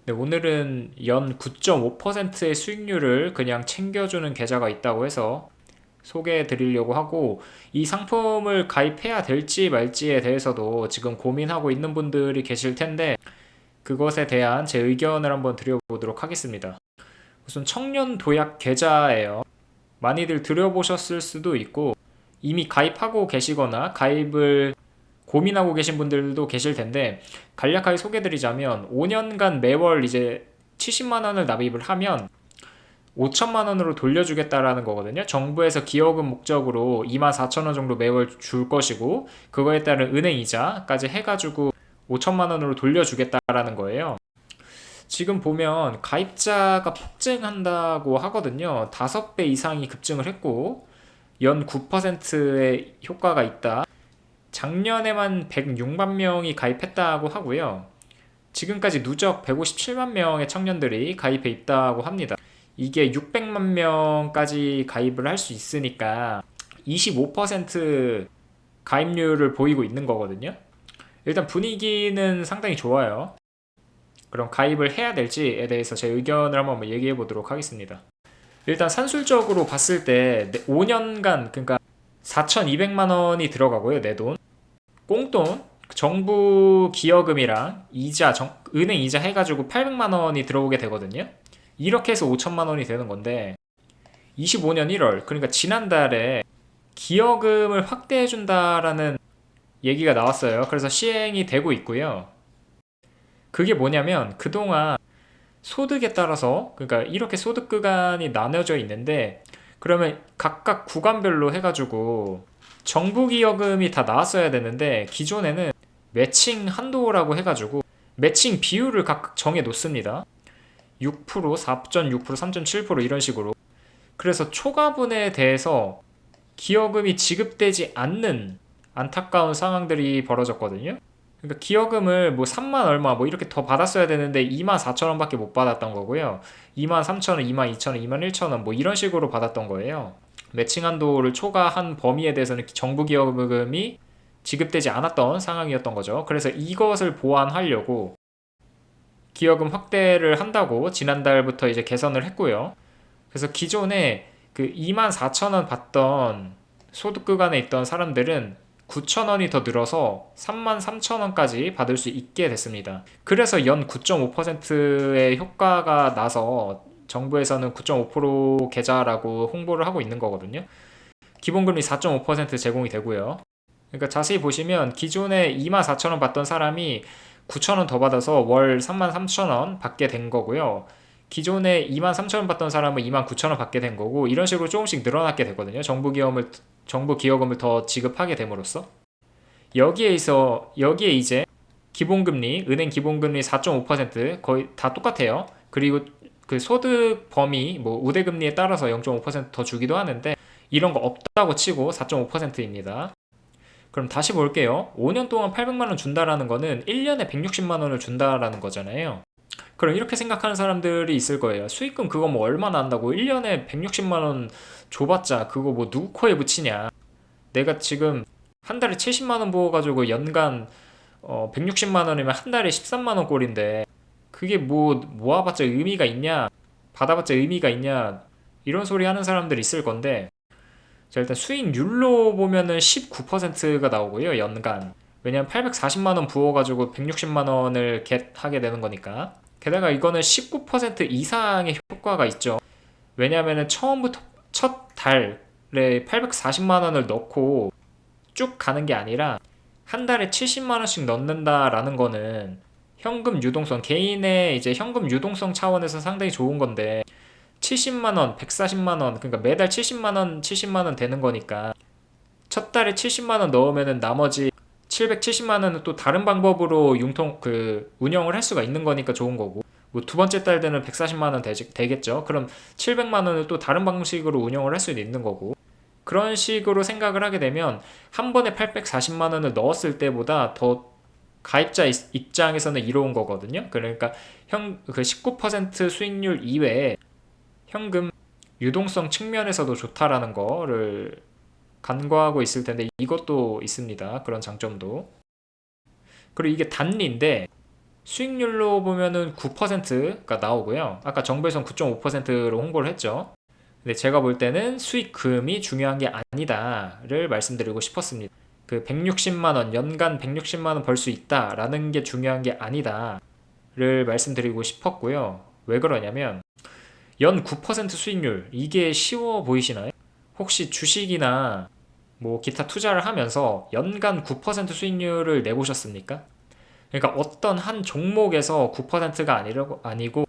네, 오늘은 연 9.5%의 수익률을 그냥 챙겨주는 계좌가 있다고 해서 소개해 드리려고 하고, 이 상품을 가입해야 될지 말지에 대해서도 지금 고민하고 있는 분들이 계실 텐데, 그것에 대한 제 의견을 한번 드려보도록 하겠습니다. 우선 청년 도약 계좌예요. 많이들 들어보셨을 수도 있고 이미 가입하고 계시거나 가입을 고민하고 계신 분들도 계실 텐데, 간략하게 소개드리자면 5년간 매월 이제 70만 원을 납입을 하면 5천만 원으로 돌려주겠다라는 거거든요. 정부에서 기여금 목적으로 2만 4천 원 정도 매월 줄 것이고, 그거에 따른 은행 이자까지 해가지고 5천만 원으로 돌려주겠다라는 거예요. 지금 보면 가입자가 폭증한다고 하거든요. 5배 이상이 급증을 했고 연 9%의 효과가 있다. 작년에만 106만 명이 가입했다고 하고요. 지금까지 누적 157만 명의 청년들이 가입해 있다고 합니다. 이게 600만 명까지 가입을 할 수 있으니까 25% 가입률을 보이고 있는 거거든요. 일단 분위기는 상당히 좋아요. 그럼 가입을 해야 될지에 대해서 제 의견을 한번 얘기해 보도록 하겠습니다. 일단 산술적으로 봤을 때 5년간, 그러니까 4,200만 원이 들어가고요, 내 돈. 꽁돈, 정부 기여금이랑 이자, 은행 이자 해가지고 800만 원이 들어오게 되거든요. 이렇게 해서 5천만 원이 되는 건데, 25년 1월, 그러니까 지난달에 기여금을 확대해준다라는 얘기가 나왔어요. 그래서 시행이 되고 있고요. 그게 뭐냐면 그동안 소득에 따라서, 그러니까 이렇게 소득 구간이 나눠져 있는데, 그러면 각각 구간별로 해가지고 정부 기여금이 다 나왔어야 되는데, 기존에는 매칭 한도라고 해가지고 매칭 비율을 각각 정해 놓습니다. 6%, 4.6%, 3.7% 이런 식으로. 그래서 초과분에 대해서 기여금이 지급되지 않는 안타까운 상황들이 벌어졌거든요. 그러니까 기여금을 뭐 3만 얼마 뭐 이렇게 더 받았어야 되는데 2만 4천 원밖에 못 받았던 거고요. 2만 3천 원, 2만 2천 원, 2만 1천 원 뭐 이런 식으로 받았던 거예요. 매칭 한도를 초과한 범위에 대해서는 정부 기여금이 지급되지 않았던 상황이었던 거죠. 그래서 이것을 보완하려고 기여금 확대를 한다고 지난달부터 이제 개선을 했고요. 그래서 기존에 그 2만 4천 원 받던 소득 구간에 있던 사람들은 9천 원이 더 늘어서 3만 3천 원까지 받을 수 있게 됐습니다. 그래서 연 9.5%의 효과가 나서 정부에서는 9.5% 계좌라고 홍보를 하고 있는 거거든요. 기본금리 4.5% 제공이 되고요. 그러니까 자세히 보시면 기존에 2만 4천 원 받던 사람이 9천 원 더 받아서 월 3만 3천 원 받게 된 거고요. 기존에 2만 3천 원 받던 사람은 2만 9천 원 받게 된 거고, 이런 식으로 조금씩 늘어나게 되거든요. 정부 기여금을 더 지급하게 됨으로써. 여기에 이제 기본금리, 은행 기본금리 4.5% 거의 다 똑같아요. 그리고 그 소득 범위, 뭐 우대금리에 따라서 0.5%더 주기도 하는데, 이런 거 없다고 치고 4.5%입니다. 그럼 다시 볼게요. 5년 동안 800만 원 준다라는 거는 1년에 160만 원을 준다라는 거잖아요. 그럼 이렇게 생각하는 사람들이 있을 거예요. 수익금 그거 뭐 얼마나 한다고 1년에 160만 원 줘봤자 그거 뭐 누구 코에 붙이냐. 내가 지금 한 달에 70만 원 부어가지고 연간 160만 원이면 한 달에 13만 원 꼴인데, 그게 뭐 모아봤자 의미가 있냐, 받아봤자 의미가 있냐, 이런 소리 하는 사람들이 있을 건데, 자, 일단 수익률로 보면은 19%가 나오고요, 연간. 왜냐면 840만 원 부어가지고 160만 원을 하게 되는 거니까. 게다가 이거는 19% 이상의 효과가 있죠. 왜냐면은 처음부터 첫 달에 840만 원을 넣고 쭉 가는 게 아니라 한 달에 70만 원씩 넣는다라는 거는 현금 유동성, 개인의 이제 현금 유동성 차원에서 상당히 좋은 건데, 70만 원, 140만 원, 그러니까 매달 70만 원, 70만 원 되는 거니까 첫 달에 70만 원 넣으면은 나머지 770만 원은 또 다른 방법으로 운영을 할 수가 있는 거니까 좋은 거고, 뭐 두 번째 달 되는 140만 원 되겠죠. 그럼 700만 원을 또 다른 방식으로 운영을 할 수도 있는 거고, 그런 식으로 생각을 하게 되면 한 번에 840만 원을 넣었을 때보다 더 가입자 입장에서는 이로운 거거든요. 그러니까 그 19% 수익률 이외에 현금 유동성 측면에서도 좋다라는 거를 간과하고 있을 텐데, 이것도 있습니다. 그런 장점도. 그리고 이게 단리인데 수익률로 보면은 9%가 나오고요. 아까 정부에선 9.5%로 홍보를 했죠. 근데 제가 볼 때는 수익금이 중요한 게 아니다를 말씀드리고 싶었습니다. 그 160만 원, 연간 160만 원 벌 수 있다라는 게 중요한 게 아니다를 말씀드리고 싶었고요. 왜 그러냐면 연 9% 수익률, 이게 쉬워 보이시나요? 혹시 주식이나 뭐 기타 투자를 하면서 연간 9% 수익률을 내보셨습니까? 그러니까 어떤 한 종목에서 9%가 아니고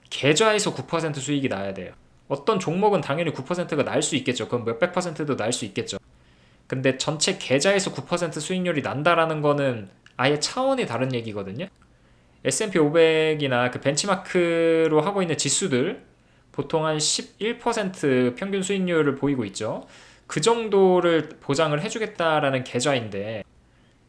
계좌에서 9% 수익이 나야 돼요. 어떤 종목은 당연히 9%가 날 수 있겠죠. 그럼 몇백 퍼센트도 날 수 있겠죠. 근데 전체 계좌에서 9% 수익률이 난다라는 거는 아예 차원이 다른 얘기거든요. S&P 500이나 그 벤치마크로 하고 있는 지수들 보통 한 11% 평균 수익률을 보이고 있죠. 그 정도를 보장을 해주겠다라는 계좌인데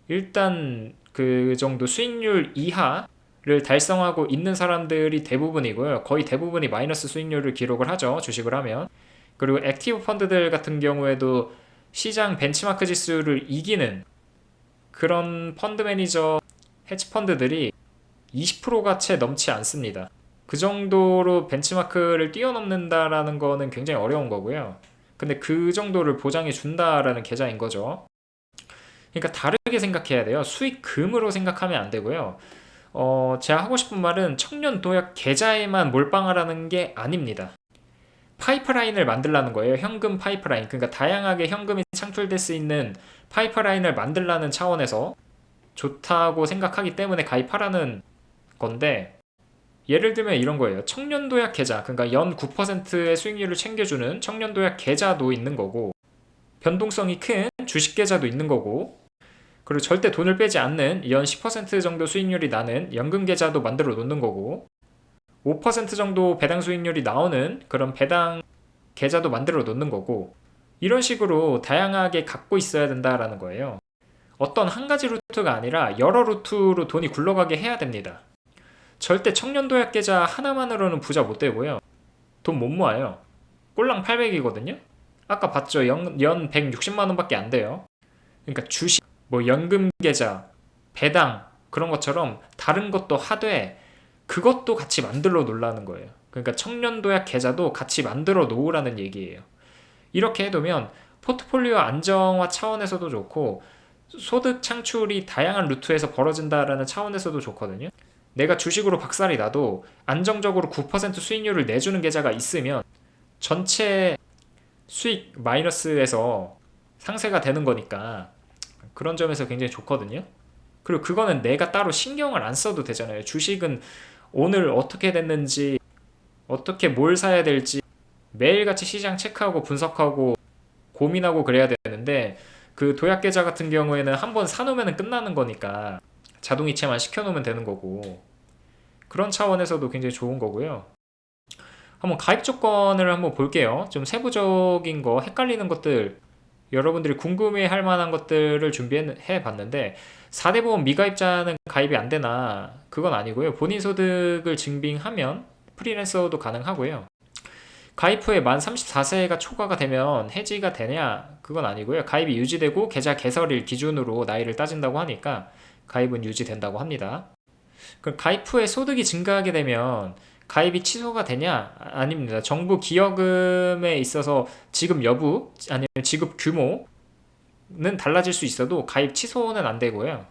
일단 그 정도 수익률 이하를 달성하고 있는 사람들이 대부분이고요. 거의 대부분이 마이너스 수익률을 기록을 하죠. 주식을 하면. 그리고 액티브 펀드들 같은 경우에도 시장 벤치마크 지수를 이기는 그런 펀드 매니저 헤지 펀드들이 20%가 채 넘지 않습니다. 그 정도로 벤치마크를 뛰어넘는다라는 거는 굉장히 어려운 거고요. 근데 그 정도를 보장해 준다라는 계좌인 거죠. 그러니까 다르게 생각해야 돼요. 수익금으로 생각하면 안 되고요. 제가 하고 싶은 말은 청년 도약 계좌에만 몰빵하라는 게 아닙니다. 파이프라인을 만들라는 거예요. 현금 파이프라인. 그러니까 다양하게 현금이 창출될 수 있는 파이프라인을 만들라는 차원에서 좋다고 생각하기 때문에 가입하라는 건데, 예를 들면 이런 거예요. 청년도약 계좌, 그러니까 연 9%의 수익률을 챙겨주는 청년도약 계좌도 있는 거고, 변동성이 큰 주식 계좌도 있는 거고, 그리고 절대 돈을 빼지 않는 연 10% 정도 수익률이 나는 연금 계좌도 만들어 놓는 거고, 5% 정도 배당 수익률이 나오는 그런 배당 계좌도 만들어 놓는 거고, 이런 식으로 다양하게 갖고 있어야 된다라는 거예요. 어떤 한 가지 루트가 아니라 여러 루트로 돈이 굴러가게 해야 됩니다. 절대 청년도약 계좌 하나만으로는 부자 못 되고요. 돈 못 모아요. 꼴랑 800이거든요. 아까 봤죠? 연 160만 원밖에 안 돼요. 그러니까 주식, 뭐 연금 계좌, 배당 그런 것처럼 다른 것도 하되 그것도 같이 만들어 놓으라는 거예요. 그러니까 청년도약 계좌도 같이 만들어 놓으라는 얘기예요. 이렇게 해두면 포트폴리오 안정화 차원에서도 좋고 소득 창출이 다양한 루트에서 벌어진다라는 차원에서도 좋거든요. 내가 주식으로 박살이 나도 안정적으로 9% 수익률을 내주는 계좌가 있으면 전체 수익 마이너스에서 상세가 되는 거니까 그런 점에서 굉장히 좋거든요. 그리고 그거는 내가 따로 신경을 안 써도 되잖아요. 주식은 오늘 어떻게 됐는지, 어떻게 뭘 사야 될지 매일같이 시장 체크하고 분석하고 고민하고 그래야 되는데, 그 도약 계좌 같은 경우에는 한번 사놓으면 끝나는 거니까 자동이체만 시켜놓으면 되는 거고, 그런 차원에서도 굉장히 좋은 거고요. 한번 가입 조건을 한번 볼게요. 좀 세부적인 거, 헷갈리는 것들, 여러분들이 궁금해 할 만한 것들을 준비해 봤는데, 4대 보험 미가입자는 가입이 안 되나? 그건 아니고요. 본인 소득을 증빙하면 프리랜서도 가능하고요. 가입 후에 만 34세가 초과가 되면 해지가 되냐? 그건 아니고요. 가입이 유지되고 계좌 개설일 기준으로 나이를 따진다고 하니까 가입은 유지된다고 합니다. 그럼 가입 후에 소득이 증가하게 되면 가입이 취소가 되냐? 아닙니다. 정부 기여금에 있어서 지급 여부 아니면 지급 규모는 달라질 수 있어도 가입 취소는 안 되고요.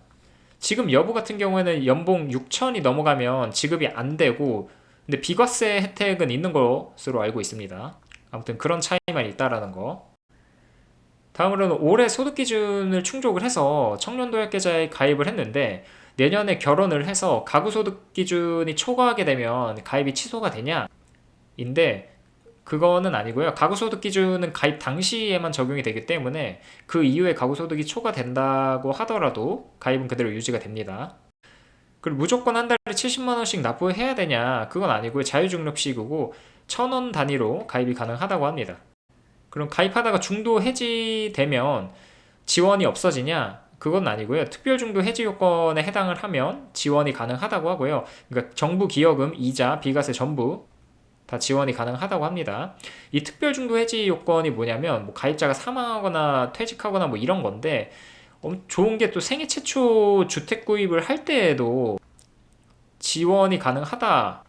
지급 여부 같은 경우에는 연봉 6천이 넘어가면 지급이 안 되고, 근데 비과세 혜택은 있는 것으로 알고 있습니다. 아무튼 그런 차이만 있다라는 거. 다음으로는 올해 소득 기준을 충족을 해서 청년도약 계좌에 가입을 했는데 내년에 결혼을 해서 가구 소득 기준이 초과하게 되면 가입이 취소가 되냐? 인데 그거는 아니고요. 가구 소득 기준은 가입 당시에만 적용이 되기 때문에 그 이후에 가구 소득이 초과된다고 하더라도 가입은 그대로 유지가 됩니다. 그리고 무조건 한 달에 70만 원씩 납부해야 되냐? 그건 아니고요. 자유중립식이고 1,000원 단위로 가입이 가능하다고 합니다. 그럼 가입하다가 중도 해지되면 지원이 없어지냐? 그건 아니고요. 특별중도 해지 요건에 해당을 하면 지원이 가능하다고 하고요. 그러니까 정부 기여금, 이자, 비과세 전부 다 지원이 가능하다고 합니다. 이 특별중도 해지 요건이 뭐냐면 뭐 가입자가 사망하거나 퇴직하거나 뭐 이런 건데, 좋은 게 또 생애 최초 주택 구입을 할 때에도 지원이 가능하다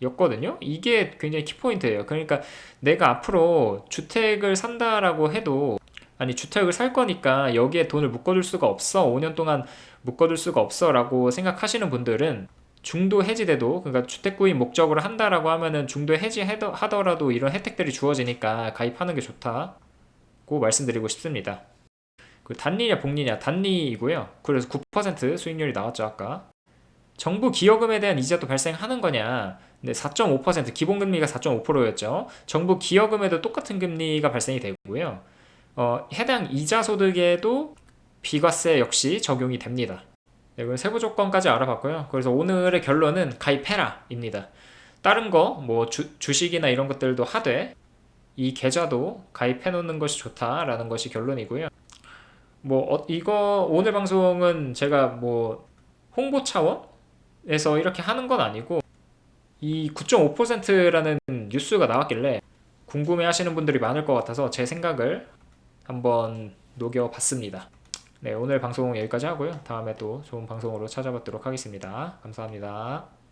였거든요. 이게 굉장히 키포인트예요. 그러니까 내가 앞으로 주택을 산다라고 해도, 아니 주택을 살 거니까 여기에 돈을 묶어둘 수가 없어, 5년 동안 묶어둘 수가 없어 라고 생각하시는 분들은 중도 해지돼도, 그러니까 주택 구입 목적으로 한다라고 하면은 중도 해지하더라도 이런 혜택들이 주어지니까 가입하는 게 좋다고 말씀드리고 싶습니다. 그 단리냐 복리냐, 단리이고요. 그래서 9% 수익률이 나왔죠 아까. 정부 기여금에 대한 이자도 발생하는 거냐? 네, 4.5%, 기본금리가 4.5%였죠. 정부 기여금에도 똑같은 금리가 발생이 되고요. 해당 이자 소득에도 비과세 역시 적용이 됩니다. 네, 그럼 세부 조건까지 알아봤고요. 그래서 오늘의 결론은 가입해라입니다. 다른 거, 뭐 주식이나 이런 것들도 하되 이 계좌도 가입해 놓는 것이 좋다라는 것이 결론이고요. 뭐 이거 오늘 방송은 제가 뭐 홍보 차원에서 이렇게 하는 건 아니고, 이 9.5%라는 뉴스가 나왔길래 궁금해 하시는 분들이 많을 것 같아서 제 생각을 한번 녹여봤습니다. 네, 오늘 방송 여기까지 하고요. 다음에 또 좋은 방송으로 찾아뵙도록 하겠습니다. 감사합니다.